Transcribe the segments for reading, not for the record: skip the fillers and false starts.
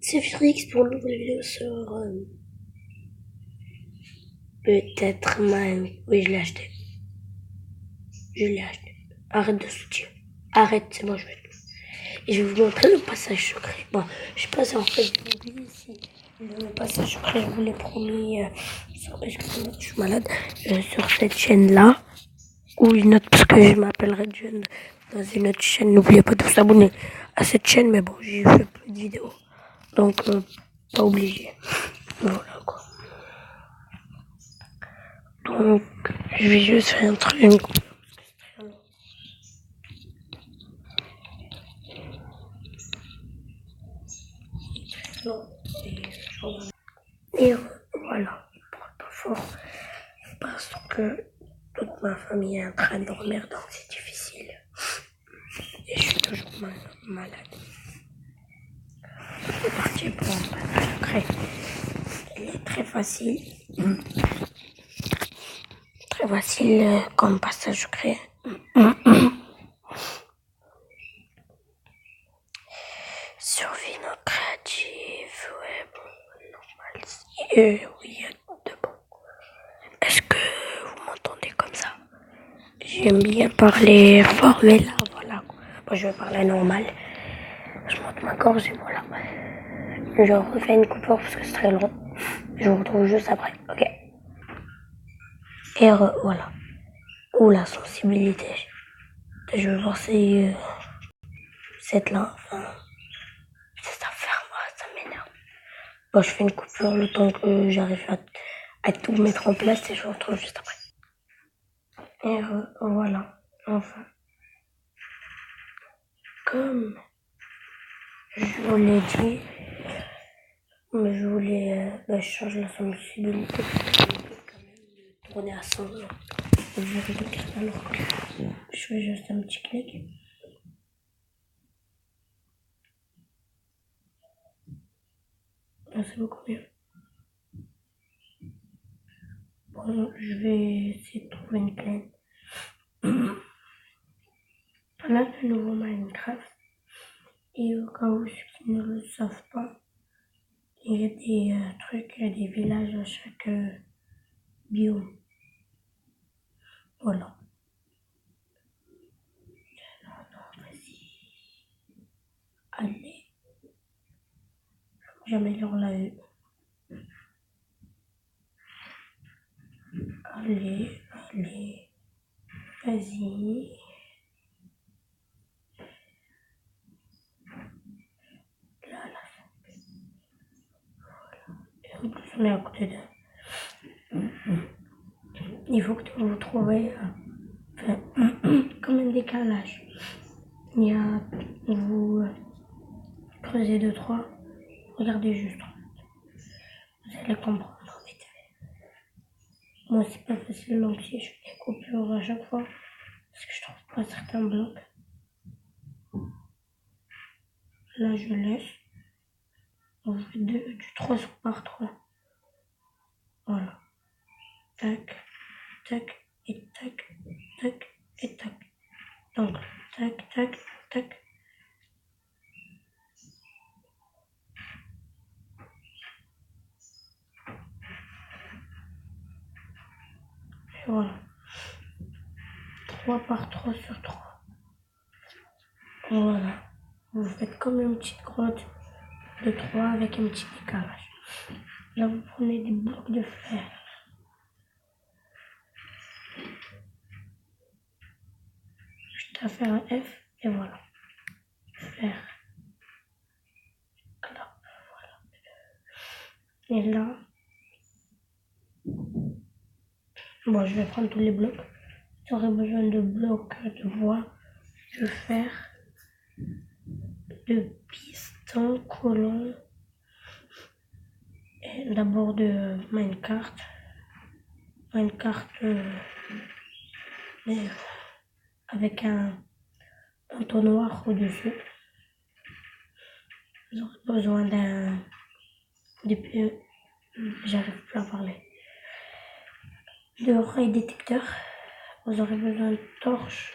C'est Félix pour une nouvelle vidéo sur peut-être Mine. Oui, je l'ai acheté. Je l'ai acheté. Arrête de soutien. Arrête, c'est bon, je vais. Et je vais vous montrer le passage secret. Bon, je sais pas si en fait j'ai oublié si le passage secret, je vous l'ai promis excusez-moi, je suis malade. Sur cette chaîne-là. Ou une autre, parce que je m'appellerai John dans une autre chaîne. N'oubliez pas de vous abonner à cette chaîne, mais bon, j'ai fait plus de vidéos. Donc, pas obligé. Voilà quoi. Donc, je vais juste faire un truc. Et voilà, je parle pas fort parce que toute ma famille est en train de dormir, donc c'est difficile. Et je suis toujours malade. C'est parti pour un passage secret. Il est très facile. Très facile comme passage secret. Survie non créative, ouais, bon, normal. Oui, il y a de bon. Est-ce que vous m'entendez comme ça? J'aime bien parler fort, mais là, voilà. Moi, je vais parler normal. Je monte ma gorge et voilà. Je refais une coupure parce que c'est très long. Je vous retrouve juste après, ok? Et voilà. Ouh, la sensibilité. Je vais voir si cette là, enfin, ça ferme, ça m'énerve. Bon, je fais une coupure le temps que j'arrive à tout mettre en place et je vous retrouve juste après. Et voilà. Enfin, comme je vous l'ai dit, mais je voulais, je change la sensibilité quand même de tourner à 100 ans. Alors que je fais juste un petit clic. Là, c'est beaucoup mieux. Bon, je vais essayer de trouver une clé. Là, le nouveau Minecraft. Et au cas où ceux qui ne le savent pas, il y a des trucs, il y a des villages à chaque biome. Voilà. Alors, vas-y. Allez. J'améliore la vue. Allez, allez. Vas-y. Là, la fin. Et en plus, on est à côté d'eux. Il faut que vous trouviez comme un décalage. Il y a, vous creusez 2, 3, regardez juste. Vous allez comprendre vite. Moi, c'est pas facile, donc si je fais des coupures à chaque fois, parce que je trouve pas certains blocs. Là, je laisse. On fait du 3 par 3. Voilà. Tac, tac, et tac, tac, et tac. Donc, tac, tac, tac. Et voilà. 3 par 3 sur 3. Voilà. Vous faites comme une petite grotte de 3 avec un petit décalage. Là, vous prenez des blocs de fer. Juste à faire un F, et voilà. Fer. Là, voilà. Et là, bon, je vais prendre tous les blocs. J'aurai besoin de blocs de bois, de fer, de pistons, colons, et d'abord de minecart. Minecart avec un entonnoir au-dessus. Vous aurez besoin j'arrive plus à parler. De rail détecteur. Vous aurez besoin de torches,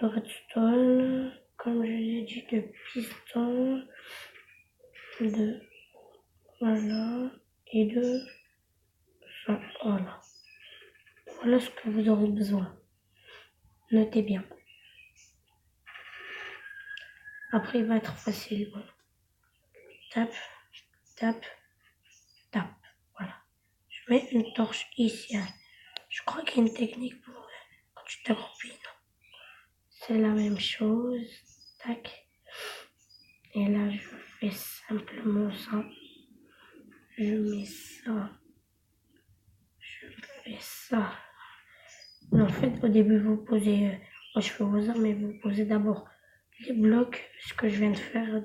de redstone, comme je l'ai dit, de pistons, de voilà et de ça. Voilà. Voilà ce que vous aurez besoin. Notez bien. Après, il va être facile. Voilà. Tape, tape, tape. Voilà. Je mets une torche ici. Je crois qu'il y a une technique pour quand tu t'accroupis. Non. C'est la même chose. Tac. Et là, je fais simplement ça. Je mets ça. Je fais ça. En fait, au début, vous posez, moi je fais au hasard, mais vous posez d'abord les blocs, ce que je viens de faire,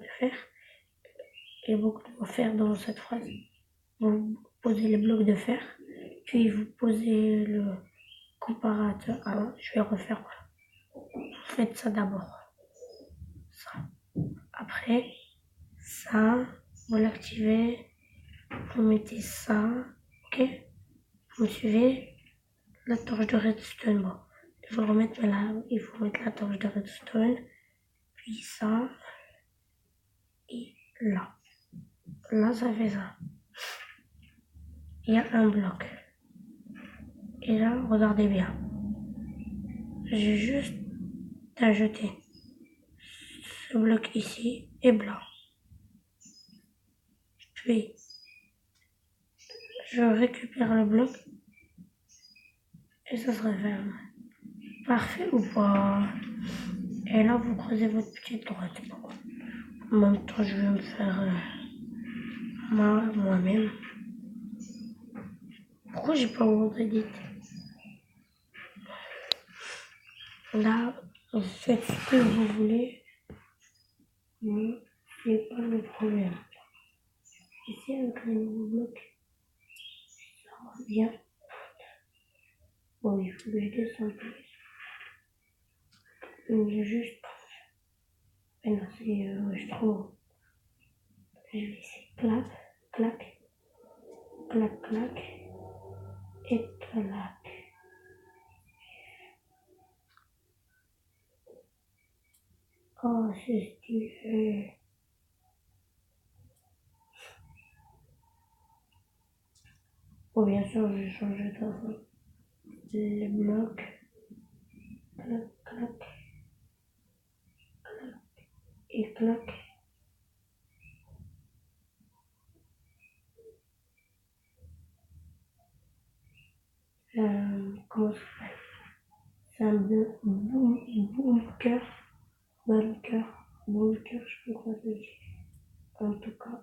et beaucoup de faire dans cette phrase. Vous posez les blocs de fer, puis vous posez le comparateur. Alors, je vais refaire, voilà. Vous faites ça d'abord. Ça. Après, ça, vous l'activez, vous mettez ça, ok? Vous me suivez? La torche de redstone, bon. Il faut le remettre, mais là, il faut mettre la torche de redstone, puis ça, et là. Là, ça fait ça. Il y a un bloc. Et là, regardez bien. J'ai juste ajouté ce bloc ici est blanc. Puis, je récupère le bloc et ça se referme. Parfait ou pas? Et là, vous creusez votre petite grotte. En même temps, je vais me faire moi-même. Pourquoi j'ai pas Edit? Là, vous faites ce que vous voulez, mais c'est pas le problème. Ici, avec le nouveau bloc, ça revient. Bon, il faut que je descende plus. Mais juste, mais non, je trouve. Je vais essayer. Clac, clac, clac, clac, et clac. Oh, c'est stylé. Bon, bien sûr, je vais changer de façon. Les blocs, clac, clac, clac, et clac. Comment ça s'appelle? C'est un bunker, bunker, je sais pas quoi ça dit. En tout cas,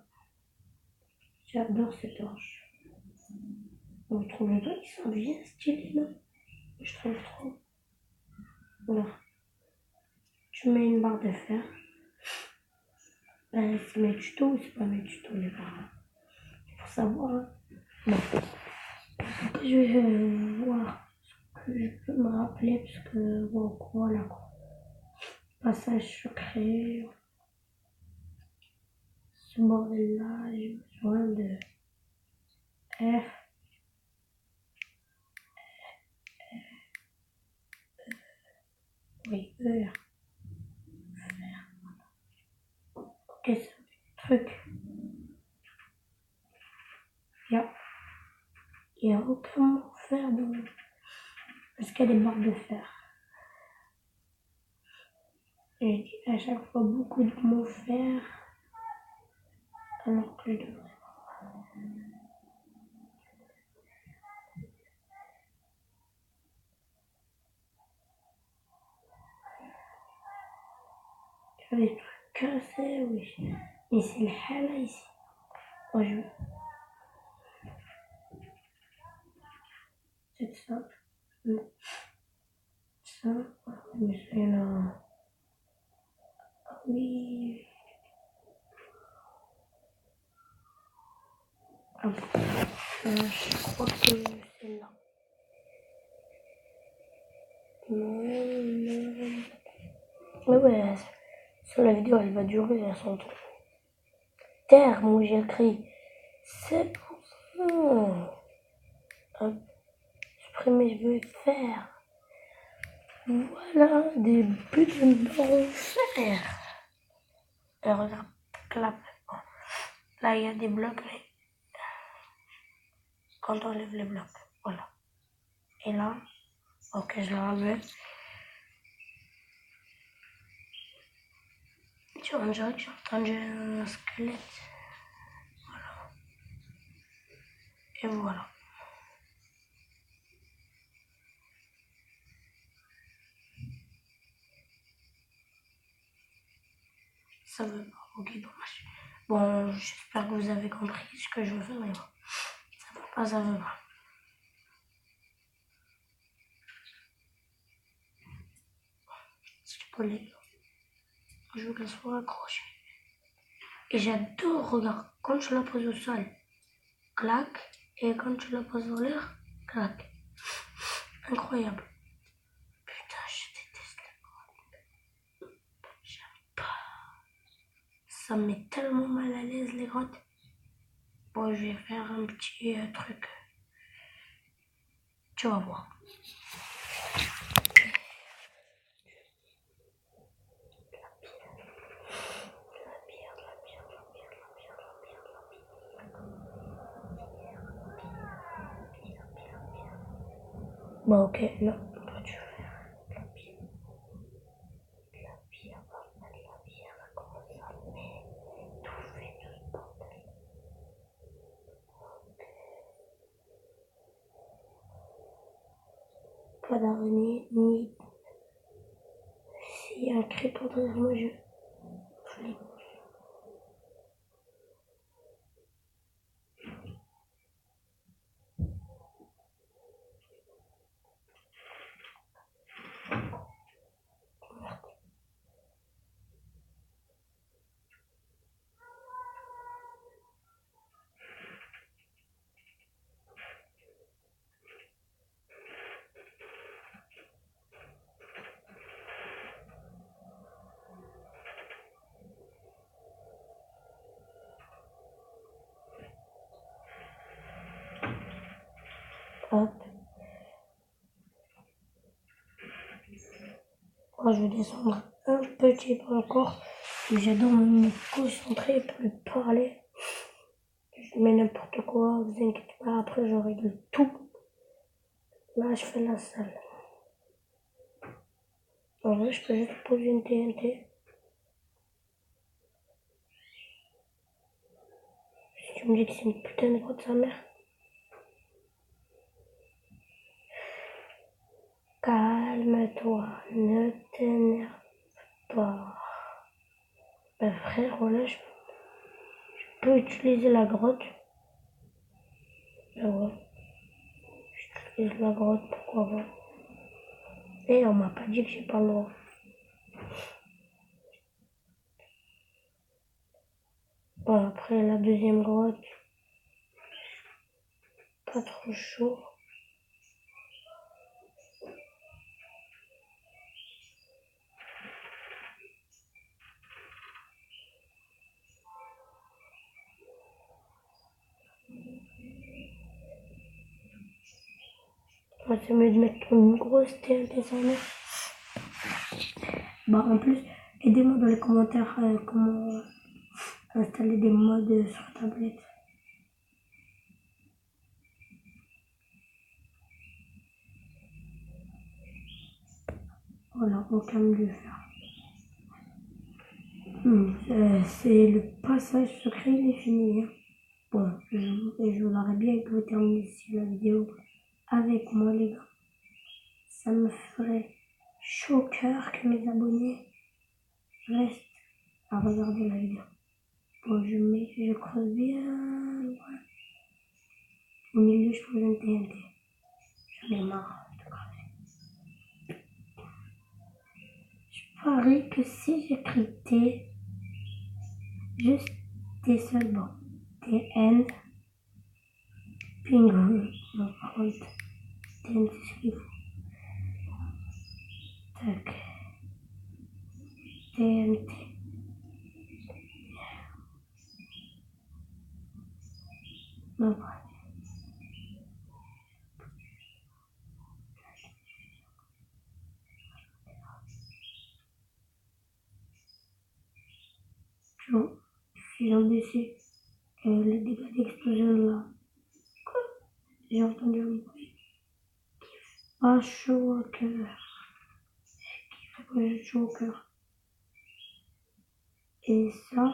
j'adore ces torches. Vous trouvez pas qu'ils sont bien stylés, non? Je trouve trop. Voilà. Tu mets une barre de fer. C'est mes tutos ou c'est pas mes tutos, les barres? Pour savoir. Hein. Bon. Je vais voir ce que je peux me rappeler parce que bon, voilà quoi. Passage secret. Ce bordel là, j'ai besoin de F. Oui, E. Ok, c'est un truc. Il n'y a aucun mot fer dans... Parce qu'il y a des barres de fer. J'ai dit à chaque fois beaucoup de mots fer. Alors que je devrais. Il y a des trucs cassés, oui. Mais c'est le hala ici. Moi je veux. C'est ça. Ça. Mais c'est là. Ah oui. Ah bon. Je crois que c'est là. Non. Mais ouais, sur la vidéo, elle va durer à son tour. Terme où j'ai écrit. C'est bon. Hop. Supprimer, je vais faire. Voilà des buts d'enfer. Et regarde, clap. Là, il y a des blocs, mais quand on enlève les blocs, voilà. Et là, ok, je l'ai enlevé. Tu vois, on dirait que j'ai entendu un squelette. Voilà. Et voilà. Ça veut pas. Ok, dommage. Bon, j'espère que vous avez compris ce que je veux faire, mais bon. Ça veut pas, ça veut pas. Si tu peux les... Je veux qu'elle soit accrochée. Et j'adore, regarde, quand tu la poses au sol, clac, et quand tu la poses en l'air, clac. Incroyable. Putain, je déteste les grottes. J'aime pas. Ça me met tellement mal à l'aise les grottes. Bon, je vais faire un petit truc. Tu vas voir. Bon, ok, non. Toi, tu fais de la pierre. De la pierre, on va mettre de la pierre. Comment ça met tout fait tout ce bordel. Pas d'araignée, ni... S'il y a un crépeau derrière moi, je flippe. Hop. Moi, je vais descendre un petit peu encore. J'adore me concentrer pour lui parler. Je mets n'importe quoi, vous inquiétez pas, après je règle tout. Là, je fais la salle. En vrai, je peux juste poser une TNT. Si tu me dis que c'est une putain de grotte sa mère. Calme-toi, ne t'énerve pas. Ben frère, voilà, je peux utiliser la grotte. Ben ouais, j'utilise la grotte, pourquoi pas. Et on m'a pas dit que j'ai pas le droit. Bon, après la deuxième grotte, pas trop chaud. Ouais, c'est mieux de mettre une grosse TNT sans mère. Bah en plus, aidez-moi dans les commentaires comment installer des modes sur tablette. Voilà, aucun mieux de le faire. C'est le passage secret, il est fini. Hein. Bon, je voudrais bien que vous terminiez la vidéo avec moi, les gars. Ça me ferait chaud au cœur que mes abonnés restent à regarder la vidéo. Bon, je creuse bien loin. Au milieu, je pose une TNT. J'en ai marre de crever. Je parie que si j'écris T, juste T seul, bon, TN, pingouin, non, par contre, TN, c'est ce qu'il faut. Tac, TNT. Non, bref. Tu vois, si j'en baissais les dégâts d'explosion là. Quoi? J'ai entendu un bruit. Ah, chaud au cœur. Qui fait que j'ai chaud au cœur. Et ça,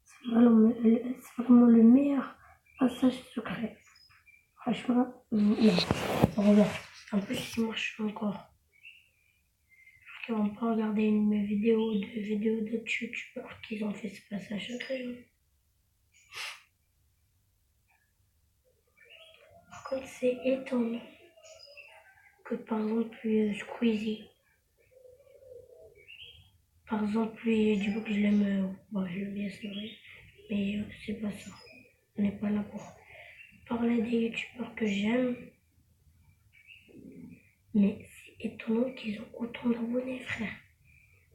c'est vraiment le meilleur passage secret. Franchement, non. Regarde. En plus, il marche encore. On peut regarder une de mes vidéos d'autres youtubeurs qui ont fait ce passage secret. Par contre, c'est étonnant que par exemple Squeezie, par exemple lui, du coup que je l'aime, bon, je l'aime bien c'est vrai, mais c'est pas ça. On n'est pas là pour parler des youtubeurs que j'aime, mais c'est étonnant qu'ils ont autant d'abonnés, frère.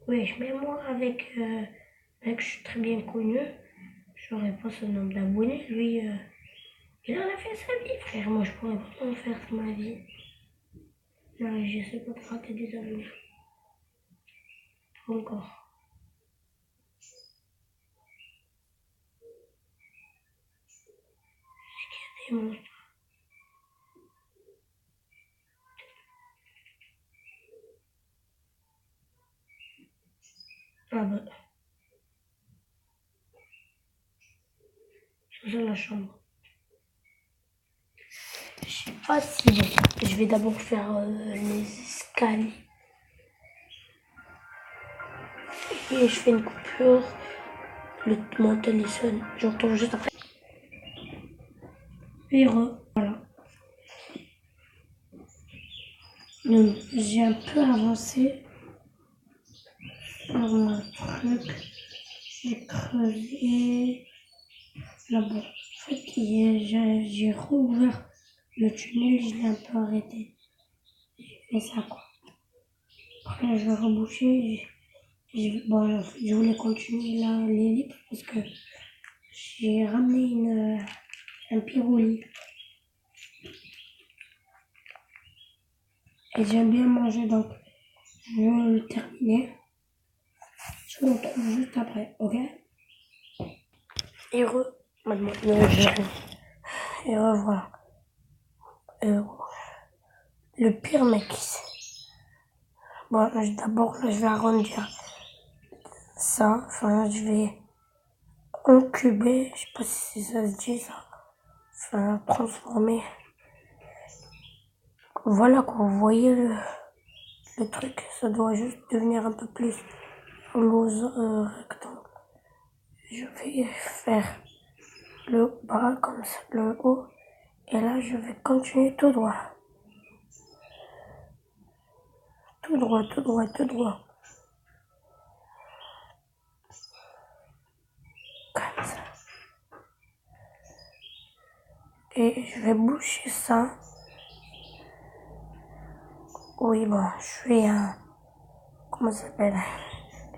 Ouais, mais moi avec je suis très bien connu, j'aurais pas ce nombre d'abonnés. Lui, il en a fait sa vie, frère. Moi, je pourrais pas en faire ma vie. Non, j'essaie pas de rater des abonnés. Pas encore. Des monstres. Ah bah, c'est ça la chambre. Je sais pas si je vais d'abord faire les escaliers. Et je fais une coupure. Mon téléphone, je retourne juste après. Et voilà. Donc, j'ai un peu avancé sur mon truc. J'ai creusé. Là-bas. En fait, j'ai rouvert le tunnel, je l'ai un peu arrêté. J'ai fait ça, quoi. Après, je vais reboucher. Bon, je voulais continuer là l'ellipse parce que j'ai ramené un piroli. Et j'aime bien manger, donc je vais le terminer. Je vous retrouve juste après, ok? Et mademoiselle. Et voilà. Le pire, mec, bon, d'abord, là, je vais arrondir ça. Enfin, je vais incuber, je sais pas si ça se dit ça. Enfin, transformer. Voilà quoi, vous voyez le truc, ça doit juste devenir un peu plus rectangle. Je vais faire le bas comme ça, le haut. Et là, je vais continuer tout droit. Tout droit, tout droit, tout droit. Comme ça. Et je vais boucher ça. Oui, bon, je suis un... Comment ça s'appelle?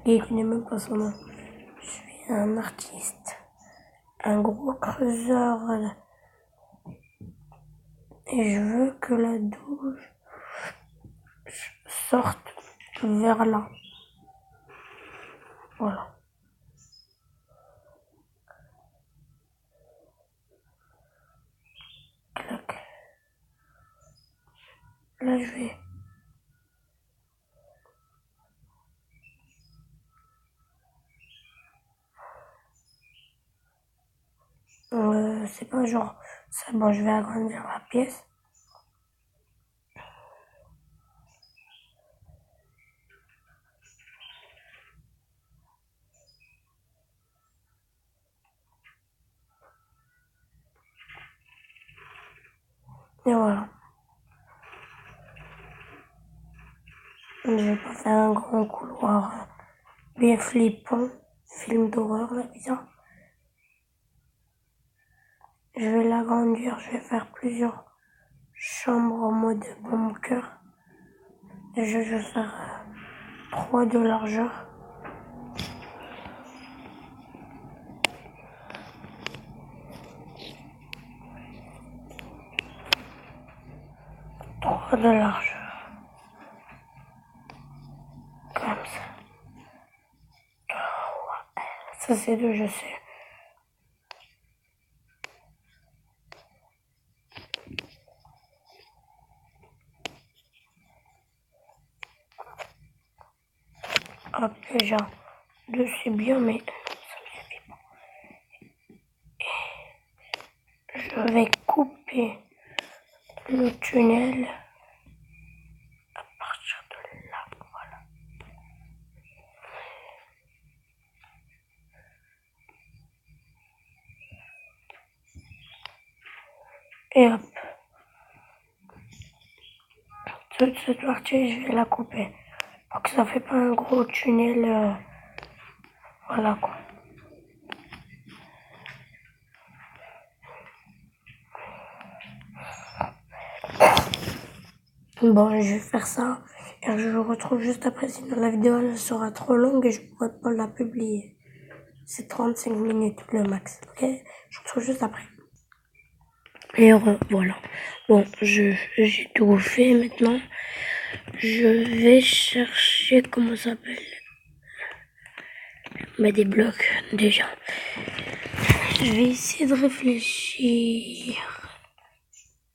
Il connaît même pas son nom. Je suis un artiste. Un gros creuseur. Et je veux que la douche sorte vers là. Voilà. Clac. Là, je vais... c'est pas genre... Ça, bon, je vais agrandir la pièce. Et voilà. Je vais pas faire un grand couloir bien flippant. Film d'horreur, là, bizarre. Je vais l'agrandir. Je vais faire plusieurs chambres en mode bunker. Déjà, je vais faire 3 de largeur. 3 de largeur. Comme ça. Ça, c'est deux, je sais. Hop, déjà, deux c'est bien, mais ça ne suffit pas. Je vais couper le tunnel à partir de là, voilà. Et hop, toute cette partie, je vais la couper. Pour que ça ne fait pas un gros tunnel, voilà quoi. Bon, je vais faire ça et je vous retrouve juste après, sinon la vidéo elle sera trop longue et je ne pourrai pas la publier. C'est 35 minutes le max, ok? Je vous retrouve juste après. Et voilà. Bon, j'ai tout fait maintenant. Je vais chercher, comment ça s'appelle? Mais des blocs, déjà. Je vais essayer de réfléchir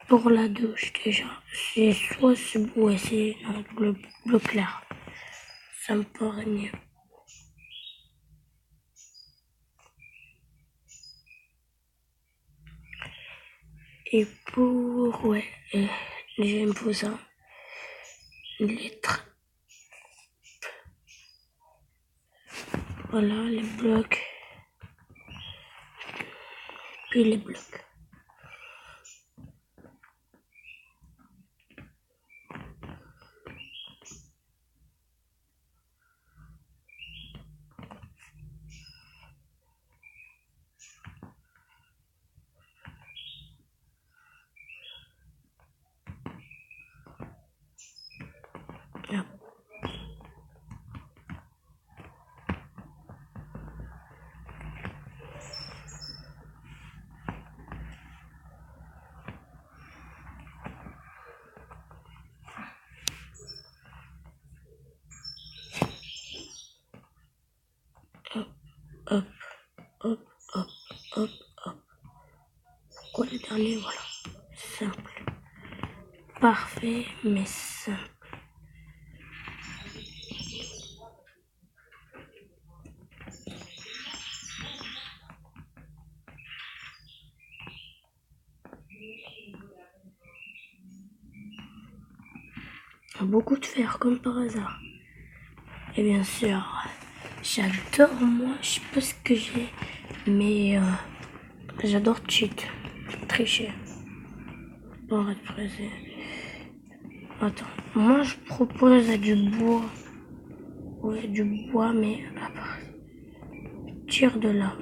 pour la douche, déjà. C'est soit ouais, c'est non, le bleu clair. Ça me paraît mieux. Et pour, ouais, j'aime pour ça. Lettres. Voilà, les blocs. Puis les blocs. Hop. Hop, hop, hop, hop, hop. Quoi le dernier, voilà. Simple. Parfait, mais simple. Beaucoup de fer, comme par hasard. Et bien sûr, j'adore, moi, je sais pas ce que j'ai, mais j'adore cheat, tricher. Bon, arrête de presser. Attends, moi je propose du bois. Ouais, du bois, mais à part. Tire de là.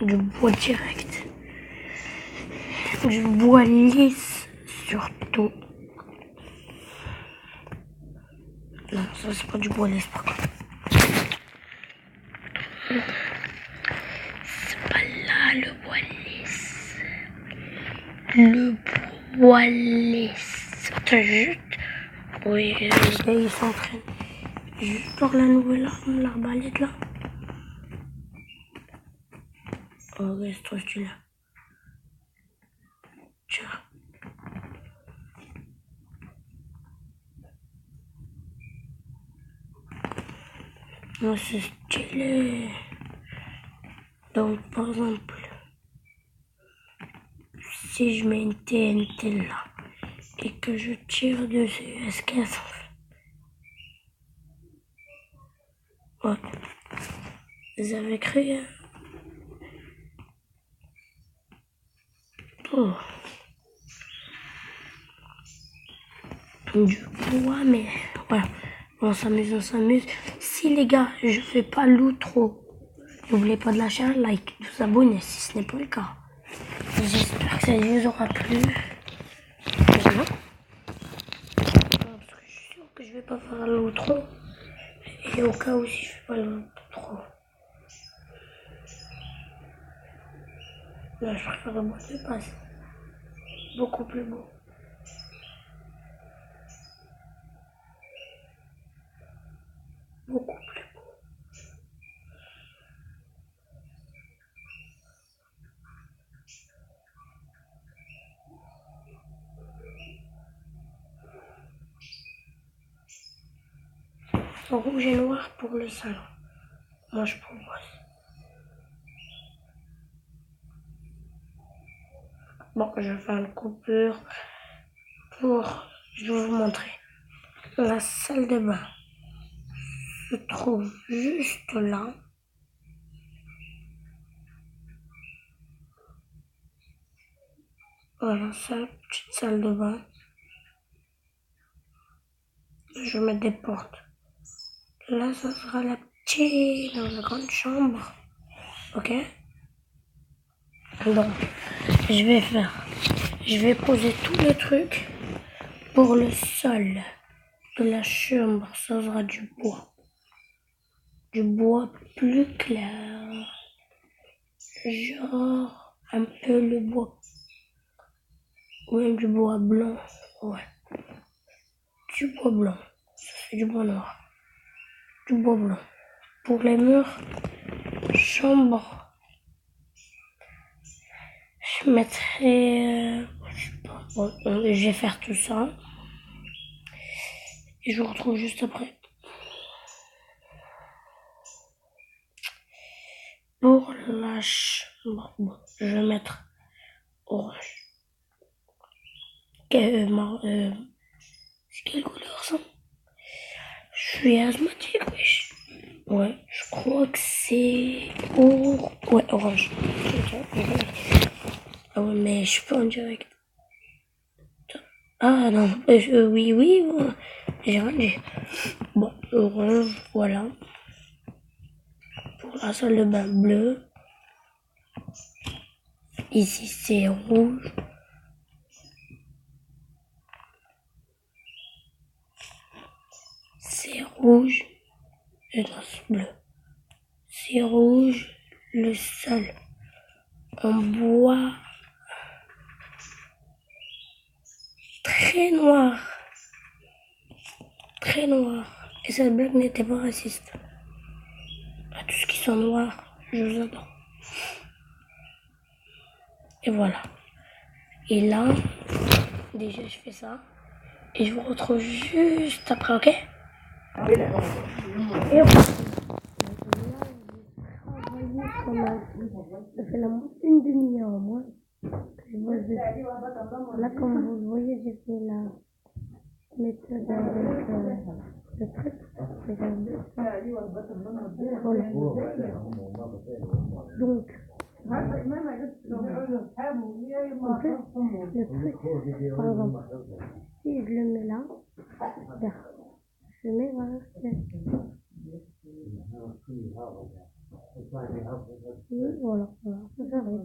Du bois direct. Du bois lisse, surtout. Non, ça c'est pas du bois lisse par contre. C'est pas là le bois lisse. Le bois lisse. Attends, juste. Oui, les gars ils s'entraînent. Juste pour la nouvelle arme, l'arbalète là. Oh ouais, c'est trop stylé. Tiens. Moi c'est stylé. Donc par exemple, si je mets une TNT là et que je tire dessus, est-ce qu'elle s'enfle? Ouais. Vous avez cru, hein? Oh. Du bois, mais voilà. On s'amuse, on s'amuse. Si les gars, je fais pas l'outro, n'oubliez pas de lâcher un like, de vous abonner si ce n'est pas le cas. J'espère que ça vous aura plu. Voilà. Parce que je suis sûr que je vais pas faire l'outro. Et au cas où si je fais pas l'outro. Là, je préfère le mot de passe. Beaucoup plus beau. Beaucoup plus beau. rouge et noir pour le salon. Moi, je propose. Bon, je vais faire une coupure je vais vous montrer. La salle de bain se trouve juste là. Voilà, ça, petite salle de bain. Je vais mettre des portes. Là, ça sera la la grande chambre. Ok? Donc, je vais poser tous les trucs pour le sol de la chambre. Ça sera du bois. Du bois plus clair. Genre, un peu le bois. Ou même du bois blanc. Ouais. Du bois blanc. Ça fait du bois noir. Du bois blanc. Pour les murs, chambre. Je mettrai... je sais pas. Bon, je vais faire tout ça. Et je vous retrouve juste après. Pour la chambre, bon, je vais mettre orange. C'est quelle couleur ça? Je suis asthmatique, wesh. Ouais, je crois que c'est... ouais, orange. Ah ouais, mais je suis pas en direct. Ah non, oui, j'ai rien dit. Bon, orange, voilà. Pour la salle de bain bleue. Ici, c'est rouge. C'est rouge. Et là, c'est bleu. C'est rouge. Le sol en bois très noir. Très noir. Et cette blague n'était pas raciste. À tous ceux qui sont noirs, je vous adore. Et voilà. Et là, déjà, je fais ça. Et je vous retrouve juste après, ok? Et voilà. Ça fait une demi-heure au moins. Là, comme vous le voyez, j'ai fait la méthode avec le truc. Voilà. Donc, en fait, le truc, par exemple, si je le mets là, je mets voilà, voilà, ça s'arrête.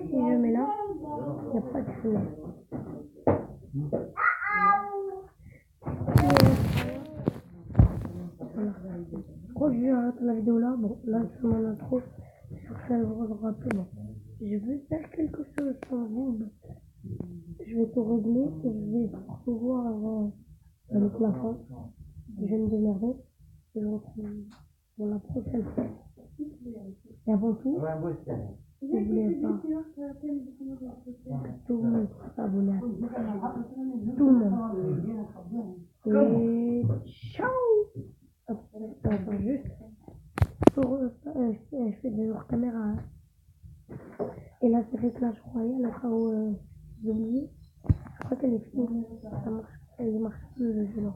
Si je mets là, il n'y a pas de fenêtre. Voilà. Je crois que je vais arrêter la vidéo là. Bon, là, c'est mon intro. Sur ça, je vous rappelle. Bon. Je vais faire quelque chose sans vous. Je vais tout régler et je vais pouvoir le plafond. Je vais me démerder. Et je vous retrouve pour la prochaine fois. Et avant tout, n'oubliez pas que tout le monde soit abonné à tout le monde. Et ciao! Attends, juste pour je fais des hors caméra. Hein. Et la série Clash Royale, au cas où j'ai oublié, je crois qu'elle est finie. Ça marche, elle marche plus le jeu là.